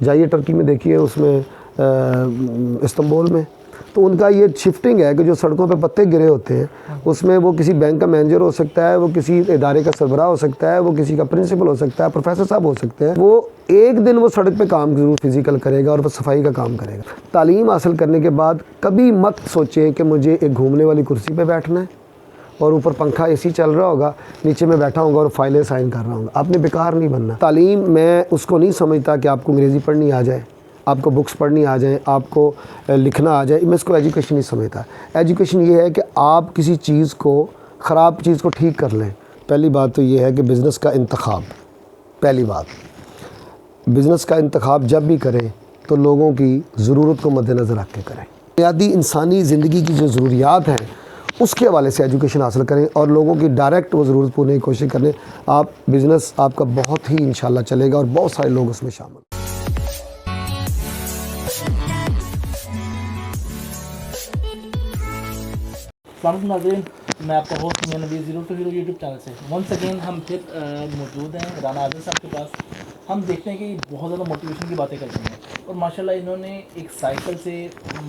جائیے ٹرکی میں دیکھیے، اس میں استنبول میں، تو ان کا یہ شفٹنگ ہے کہ جو سڑکوں پہ پتے گرے ہوتے ہیں اس میں وہ کسی بینک کا مینیجر ہو سکتا ہے، وہ کسی ادارے کا سربراہ ہو سکتا ہے، وہ کسی کا پرنسپل ہو سکتا ہے، پروفیسر صاحب ہو سکتے ہیں، وہ ایک دن وہ سڑک پہ کام ضرور فزیکل کرے گا اور وہ صفائی کا کام کرے گا۔ تعلیم حاصل کرنے کے بعد کبھی مت سوچیں کہ مجھے ایک گھومنے والی کرسی پہ بیٹھنا ہے اور اوپر پنکھا اے سی چل رہا ہوگا، نیچے میں بیٹھا ہوں گا اور فائلیں سائن کر رہا ہوں گا۔ آپ نے بیکار نہیں بننا۔ تعلیم میں اس کو نہیں سمجھتا کہ آپ کو انگریزی پڑھنی آ جائے، آپ کو بکس پڑھنی آ جائیں، آپ کو لکھنا آ جائے، میں اس کو ایجوکیشن نہیں سمجھتا۔ ایجوکیشن یہ ہے کہ آپ کسی چیز کو، خراب چیز کو ٹھیک کر لیں۔ پہلی بات تو یہ ہے کہ بزنس کا انتخاب، پہلی بات بزنس کا انتخاب جب بھی کریں تو لوگوں کی ضرورت کو مد نظر رکھ کے کریں۔ بنیادی انسانی زندگی کی جو ضروریات ہیں اس کے حوالے سے ایجوکیشن حاصل کریں اور لوگوں کی ڈائریکٹ وہ ضرورت پورنے کی کوشش کریں۔ آپ بزنس آپ کا بہت ہی انشاءاللہ چلے گا اور بہت سارے لوگ اس میں شامل۔ السلام علیکم ناظرین، میں آپ کا ہوسٹ میں Nabi zero to hero YouTube channel سے ونس اگین ہم پھر موجود ہیں رانا عادل صاحب کے پاس۔ ہم دیکھتے ہیں کہ بہت زیادہ موٹیویشن کی باتیں کرتے ہیں اور ماشاءاللہ انہوں نے ایک سائیکل سے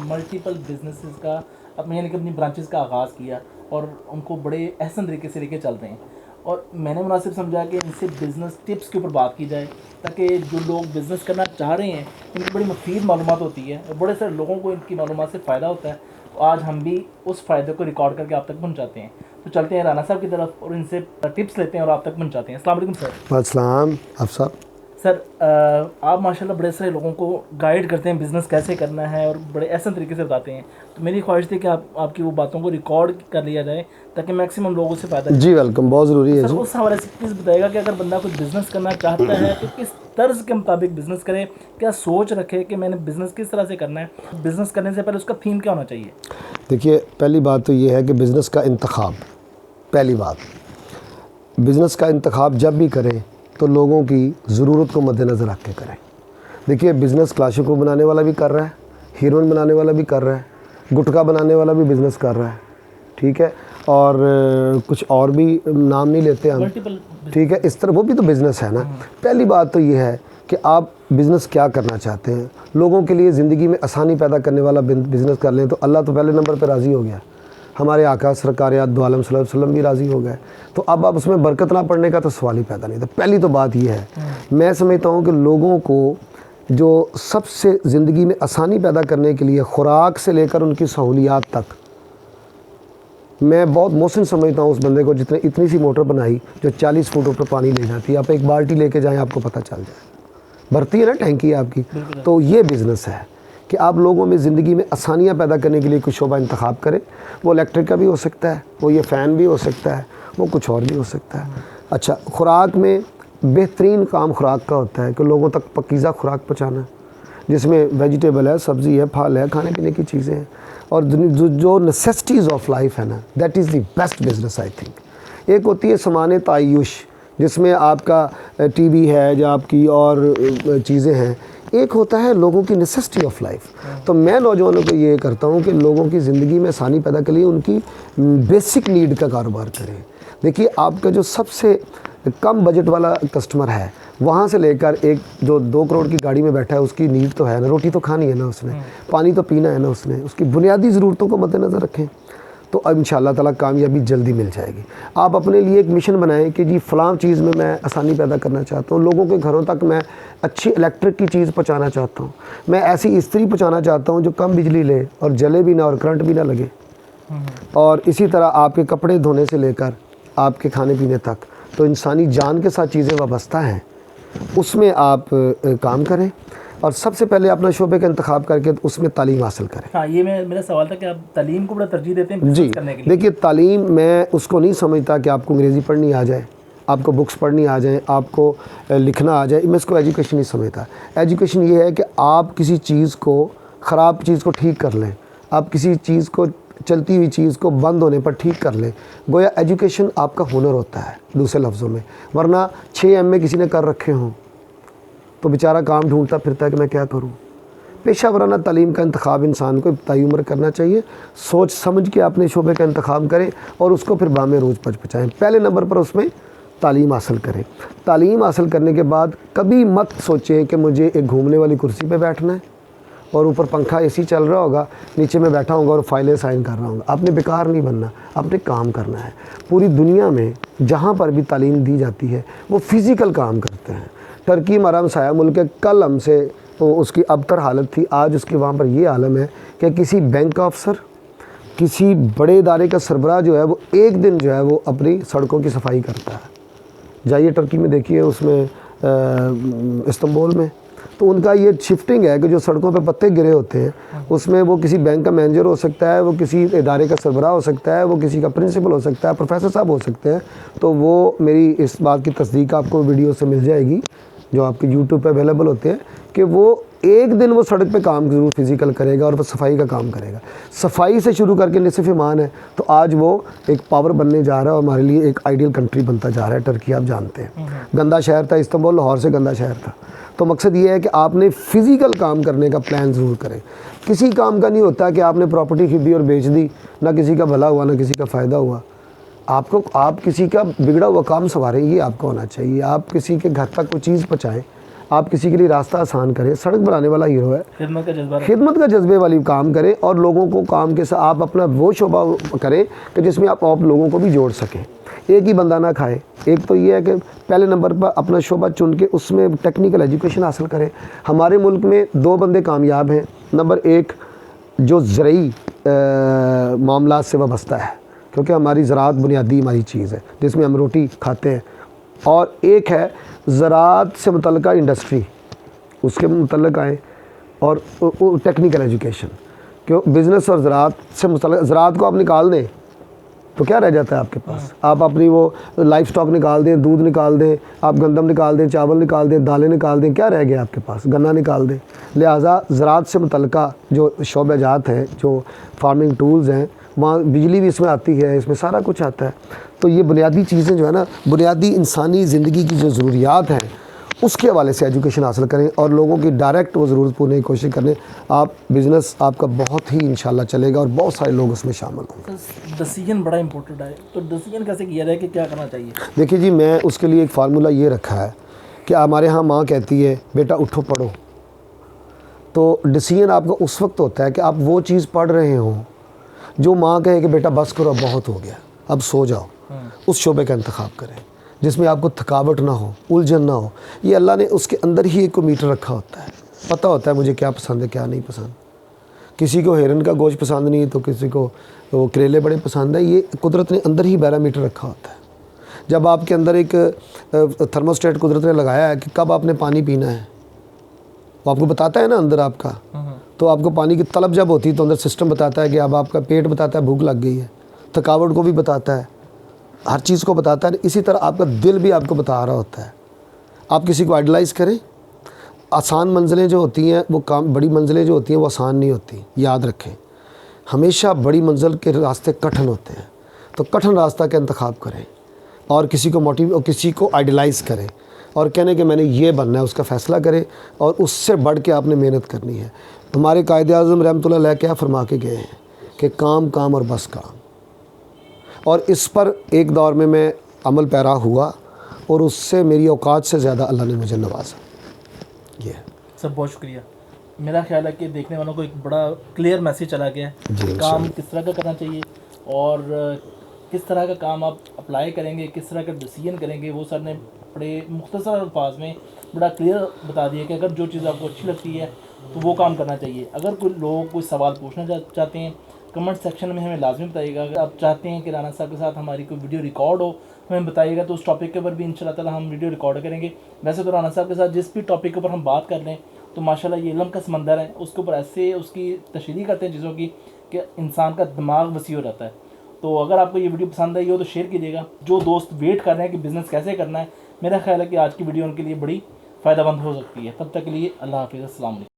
ملٹیپل بزنسز کا یعنی کہ اپنی برانچز کا آغاز کیا اور ان کو بڑے احسن طریقے سے لے کے چلتے ہیں۔ اور میں نے مناسب سمجھا کہ ان سے بزنس ٹپس کے اوپر بات کی جائے تاکہ جو لوگ بزنس کرنا چاہ رہے ہیں ان کی بڑی مفید معلومات ہوتی ہے اور بڑے سارے لوگوں کو ان کی معلومات سے فائدہ ہوتا ہے۔ آج ہم بھی اس فائدے کو ریکارڈ کر کے آپ تک پہنچاتے ہیں، تو چلتے ہیں رانا صاحب کی طرف اور ان سے ٹپس لیتے ہیں اور آپ تک پہنچاتے ہیں۔ السلام علیکم سر۔ السلام افسر۔ سر آپ ماشاءاللہ بڑے سارے لوگوں کو گائیڈ کرتے ہیں بزنس کیسے کرنا ہے اور بڑے احسن طریقے سے بتاتے ہیں، تو میری خواہش تھی کہ آپ کی وہ باتوں کو ریکارڈ کر لیا جائے تاکہ میکسیمم لوگوں سے فائدہ جی ویلکم، بہت ضروری ہے سر۔ اس حوالے سے پلیز بتائیے گا کہ اگر بندہ کچھ بزنس کرنا چاہتا ہے تو کس طرز کے مطابق بزنس کرے، کیا سوچ رکھے کہ میں نے بزنس کس طرح سے کرنا ہے، بزنس کرنے سے پہلے اس کا تھیم کیا ہونا چاہیے؟ دیکھیے پہلی بات تو یہ ہے کہ بزنس کا انتخاب، پہلی بات بزنس کا انتخاب جب بھی کریں تو لوگوں کی ضرورت کو مد نظر رکھ کے کریں۔ دیکھیے بزنس کلاشنکوف بنانے والا بھی کر رہا ہے، ہیروئن بنانے والا بھی کر رہا ہے، گٹکا بنانے والا بھی بزنس کر رہا ہے، ٹھیک ہے، اور کچھ اور بھی نام نہیں لیتے ہم، ٹھیک ہے، اس طرح وہ بھی تو بزنس ہے نا۔ پہلی بات تو یہ ہے کہ آپ بزنس کیا کرنا چاہتے ہیں، لوگوں کے لیے زندگی میں آسانی پیدا کرنے والا بزنس کر لیں تو اللہ تو پہلے نمبر پہ راضی ہو گیا، ہمارے آقا سرکار دو عالم صلی اللہ علیہ وسلم بھی راضی ہو گئے، تو اب آپ اس میں برکت نہ پڑنے کا تو سوال ہی پیدا نہیں تھا۔ پہلی تو بات یہ ہے، میں سمجھتا ہوں کہ لوگوں کو جو سب سے زندگی میں آسانی پیدا کرنے کے لیے خوراک سے لے کر ان کی سہولیات تک، میں بہت محسن سمجھتا ہوں اس بندے کو جتنے اتنی سی موٹر بنائی جو 40 فٹ اوپر پانی لے جاتی ہے، آپ ایک بالٹی لے کے جائیں آپ کو پتہ چل جائے، بھرتی ہے نا ٹینکی آپ کی۔ تو یہ بزنس ہے کہ آپ لوگوں میں زندگی میں آسانیاں پیدا کرنے کے لیے کچھ شعبہ انتخاب کریں، وہ الیکٹرک کا بھی ہو سکتا ہے، وہ یہ فین بھی ہو سکتا ہے، وہ کچھ اور بھی ہو سکتا ہے۔ اچھا، خوراک میں بہترین کام خوراک کا ہوتا ہے کہ لوگوں تک پاکیزہ خوراک پہنچانا، جس میں ویجیٹیبل ہے، سبزی ہے، پھل ہے، کھانے پینے کی چیزیں ہیں، اور جو نیسیسٹیز آف لائف ہے نا، that is the best business I think. ایک ہوتی ہے سامان تعیش جس میں آپ کا ٹی وی ہے یا آپ کی اور چیزیں ہیں، ایک ہوتا ہے لوگوں کی نیسیسٹی آف لائف۔ تو میں نوجوانوں کو یہ کرتا ہوں کہ لوگوں کی زندگی میں آسانی پیدا کے لیے ان کی بیسک نیڈ کا کاروبار کریں۔ دیکھیے آپ کا جو سب سے کم بجٹ والا کسٹمر ہے، وہاں سے لے کر ایک جو 2 کروڑ کی گاڑی میں بیٹھا ہے، اس کی نیڈ تو ہے نا، روٹی تو کھانی ہے نا، اس نے پانی تو پینا ہے نا، اس نے اس کی بنیادی ضرورتوں کو مد نظر رکھیں تو اب انشاءاللہ تعالیٰ کامیابی جلدی مل جائے گی۔ آپ اپنے لیے ایک مشن بنائیں کہ جی فلاں چیز میں آسانی پیدا کرنا چاہتا ہوں، لوگوں کے گھروں تک میں اچھی الیکٹرک کی چیز پہنچانا چاہتا ہوں، میں ایسی استری پہنچانا چاہتا ہوں جو کم بجلی لے اور جلے بھی نہ اور کرنٹ بھی نہ لگے، اور اسی طرح آپ کے کپڑے دھونے سے لے کر آپ کے کھانے پینے تک تو انسانی جان کے ساتھ چیزیں وابستہ ہیں، اس میں آپ کام کریں اور سب سے پہلے اپنا شعبے کا انتخاب کر کے اس میں تعلیم حاصل کریں۔ ہاں، یہ میرا سوال تھا کہ آپ تعلیم کو بڑا ترجیح دیتے ہیں بزنس کرنے کے لیے؟ دیکھیے تعلیم میں اس کو نہیں سمجھتا کہ آپ کو انگریزی پڑھنی آ جائے، آپ کو بکس پڑھنی آ جائیں، آپ کو لکھنا آ جائے، میں اس کو ایجوکیشن نہیں سمجھتا۔ ایجوکیشن یہ ہے کہ آپ کسی چیز کو، خراب چیز کو ٹھیک کر لیں، آپ کسی چیز کو، چلتی ہوئی چیز کو بند ہونے پر ٹھیک کر لیں، گویا ایجوکیشن آپ کا ہنر ہوتا ہے دوسرے لفظوں میں۔ ورنہ 6 ایم اے کسی نے کر رکھے ہوں تو بیچارہ کام ڈھونڈتا پھرتا ہے کہ میں کیا کروں۔ پیشہ ورانہ تعلیم کا انتخاب انسان کو ابتدائی عمر کرنا چاہیے، سوچ سمجھ کے اپنے شعبے کا انتخاب کریں اور اس کو پھر بام روز پہنچائیں۔ پہلے نمبر پر اس میں تعلیم حاصل کریں. تعلیم حاصل کرنے کے بعد کبھی مت سوچیں کہ مجھے ایک گھومنے والی کرسی پہ بیٹھنا ہے اور اوپر پنکھا اے سی چل رہا ہوگا, نیچے میں بیٹھا ہوں گا اور فائلیں سائن کر رہا ہوں گا. آپ نے بیکار نہیں بننا, آپ نے کام کرنا ہے. پوری دنیا میں جہاں پر بھی تعلیم دی جاتی ہے وہ فزیکل کام کرتے ہیں. ٹرکی ہمارا ہمسایہ ملک ہے, کل ہم سے اس کی ابتر حالت تھی, آج اس کی وہاں پر یہ عالم ہے کہ کسی بینک کا افسر, کسی بڑے ادارے کا سربراہ جو ہے وہ ایک دن جو ہے وہ اپنی سڑکوں کی صفائی کرتا ہے. جائیے ٹرکی میں دیکھیے, اس میں استنبول میں, تو ان کا یہ شفٹنگ ہے کہ جو سڑکوں پہ پتے گرے ہوتے ہیں اس میں وہ کسی بینک کا مینیجر ہو سکتا ہے, وہ کسی ادارے کا سربراہ ہو سکتا ہے, وہ کسی کا پرنسپل ہو سکتا ہے, پروفیسر صاحب ہو سکتے ہیں. تو وہ میری اس بات کی تصدیق آپ کو ویڈیو سے مل جائے گی جو آپ کے یوٹیوب پہ اویلیبل ہوتے ہیں کہ وہ ایک دن وہ سڑک پہ کام ضرور فزیکل کرے گا اور وہ صفائی کا کام کرے گا. صفائی سے شروع کر کے نصف ایمان ہے. تو آج وہ ایک پاور بننے جا رہا ہے اور ہمارے لیے ایک آئیڈیل کنٹری بنتا جا رہا ہے. ٹرکی آپ جانتے ہیں گندا شہر تھا, استنبول لاہور سے گندا شہر تھا. تو مقصد یہ ہے کہ آپ نے فزیکل کام کرنے کا پلان ضرور کریں. کسی کام کا نہیں ہوتا کہ آپ نے پراپرٹی خریدی اور بیچ دی, نہ کسی کا بھلا ہوا نہ کسی کا فائدہ ہوا. آپ کسی کا بگڑا ہوا کام سنواریں, یہ آپ کو ہونا چاہیے. آپ کسی کے گھر تک کوئی چیز پہنچائیں, آپ کسی کے لیے راستہ آسان کریں. سڑک بنانے والا ہیرو ہے, خدمت کا جذبے والی کام کریں اور لوگوں کو کام کے ساتھ آپ اپنا وہ شعبہ کریں کہ جس میں آپ لوگوں کو بھی جوڑ سکیں. ایک ہی بندہ نہ کھائے. ایک تو یہ ہے کہ پہلے نمبر پر اپنا شعبہ چن کے اس میں ٹیکنیکل ایجوکیشن حاصل کریں. ہمارے ملک میں 2 بندے کامیاب ہیں. نمبر 1 جو زرعی معاملات سے وابستہ ہے, کیونکہ ہماری زراعت بنیادی ہماری چیز ہے جس میں ہم روٹی کھاتے ہیں, اور ایک ہے زراعت سے متعلقہ انڈسٹری, اس کے متعلق آئیں, اور ٹیکنیکل ایجوکیشن. کیوں بزنس اور زراعت سے متعلق, زراعت کو آپ نکال دیں تو کیا رہ جاتا ہے آپ کے پاس؟ آپ اپنی وہ لائف سٹاک نکال دیں, دودھ نکال دیں, آپ گندم نکال دیں, چاول نکال دیں, دالیں نکال دیں, کیا رہ گیا آپ کے پاس؟ گنا نکال دیں. لہٰذا زراعت سے متعلقہ جو شعبہ جات ہیں, جو فارمنگ ٹولز ہیں, وہاں بجلی بھی اس میں آتی ہے, اس میں سارا کچھ آتا ہے. تو یہ بنیادی چیزیں جو ہے نا, بنیادی انسانی زندگی کی جو ضروریات ہیں اس کے حوالے سے ایجوکیشن حاصل کریں اور لوگوں کی ڈائریکٹ وہ ضرورت پورنے کی کوشش کریں. آپ بزنس آپ کا بہت ہی انشاءاللہ چلے گا اور بہت سارے لوگ اس میں شامل ہوں گے. ڈیسیجن بڑا امپورٹنٹ ہے, تو ڈیسیجن کیسے کیا جائے کہ کیا کرنا چاہیے؟ دیکھیے جی, میں اس کے لیے ایک فارمولہ یہ رکھا ہے کہ ہمارے ہاں ماں کہتی ہے بیٹا اٹھو پڑھو. تو ڈیسیجن آپ کا اس وقت ہوتا ہے کہ آپ وہ چیز پڑھ رہے ہوں جو ماں کہے کہ بیٹا بس کرو, بہت ہو گیا, اب سو جاؤ. اس شعبے کا انتخاب کریں جس میں آپ کو تھکاوٹ نہ ہو, الجھن نہ ہو. یہ اللہ نے اس کے اندر ہی ایک میٹر رکھا ہوتا ہے, پتہ ہوتا ہے مجھے کیا پسند ہے کیا نہیں پسند. کسی کو ہرن کا گوشت پسند نہیں تو کسی کو وہ کریلے بڑے پسند ہے. یہ قدرت نے اندر ہی پیرامیٹر رکھا ہوتا ہے. جب آپ کے اندر ایک تھرموسٹیٹ قدرت نے لگایا ہے کہ کب آپ نے پانی پینا ہے, وہ آپ کو بتاتا ہے نا اندر آپ کا. تو آپ کو پانی کی طلب جب ہوتی ہے تو اندر سسٹم بتاتا ہے کہ اب آپ کا پیٹ بتاتا ہے بھوک لگ گئی ہے, تھکاوٹ کو بھی بتاتا ہے, ہر چیز کو بتاتا ہے. اسی طرح آپ کا دل بھی آپ کو بتا رہا ہوتا ہے. آپ کسی کو آئیڈلائز کریں. آسان منزلیں جو ہوتی ہیں وہ بڑی منزلیں جو ہوتی ہیں وہ آسان نہیں ہوتی, یاد رکھیں. ہمیشہ بڑی منزل کے راستے کٹھن ہوتے ہیں. تو کٹھن راستہ کا انتخاب کریں اور کسی کو اور کسی کو آئیڈلائز کریں اور کہنے کہ میں نے یہ بننا ہے, اس کا فیصلہ کریں اور اس سے بڑھ کے آپ نے محنت کرنی ہے. ہمارے قائد اعظم رحمۃ اللہ علیہ کیا فرما کے گئے ہیں کہ کام کام اور بس کام. اور اس پر ایک دور میں عمل پیرا ہوا اور اس سے میری اوقات سے زیادہ اللہ نے مجھے نوازا. یہ سر بہت شکریہ. میرا خیال ہے کہ دیکھنے والوں کو ایک بڑا کلیئر میسیج چلا گیا ہے کہ کام کس طرح کا کرنا چاہیے اور کس طرح کا کام آپ اپلائی کریں گے, کس طرح کا ڈیسیجن کریں گے. وہ سر نے بڑے مختصر الفاظ میں بڑا کلیئر بتا دیا کہ اگر جو چیز آپ کو اچھی لگتی ہے تو وہ کام کرنا چاہیے. اگر کوئی لوگ کوئی سوال پوچھنا چاہتے ہیں کمنٹ سیکشن میں ہمیں لازمی بتائیے گا. اگر آپ چاہتے ہیں کہ رانا صاحب کے ساتھ ہماری کوئی ویڈیو ریکارڈ ہو ہمیں بتائیے گا, تو اس ٹاپک کے اوپر بھی انشاءاللہ تعالی ہم ویڈیو ریکارڈ کریں گے. ویسے تو رانا صاحب کے ساتھ جس بھی ٹاپک کے اوپر ہم بات کر لیں تو ماشاءاللہ یہ علم کا سمندر ہے, اس کے اوپر ایسے اس کی تشریح کرتے ہیں چیزوں کی کہ انسان کا دماغ وسیع ہو جاتا ہے. تو اگر آپ کو یہ ویڈیو پسند آئی ہو تو شیئر کیجیے گا. جو دوست ویٹ کر رہے ہیں کہ بزنس کیسے کرنا ہے, میرا خیال ہے کہ آج کی ویڈیو ان کے لیے بڑی فائدہ مند ہو سکتی ہے. تب تک کے لیے اللہ حافظ, السلام علیکم.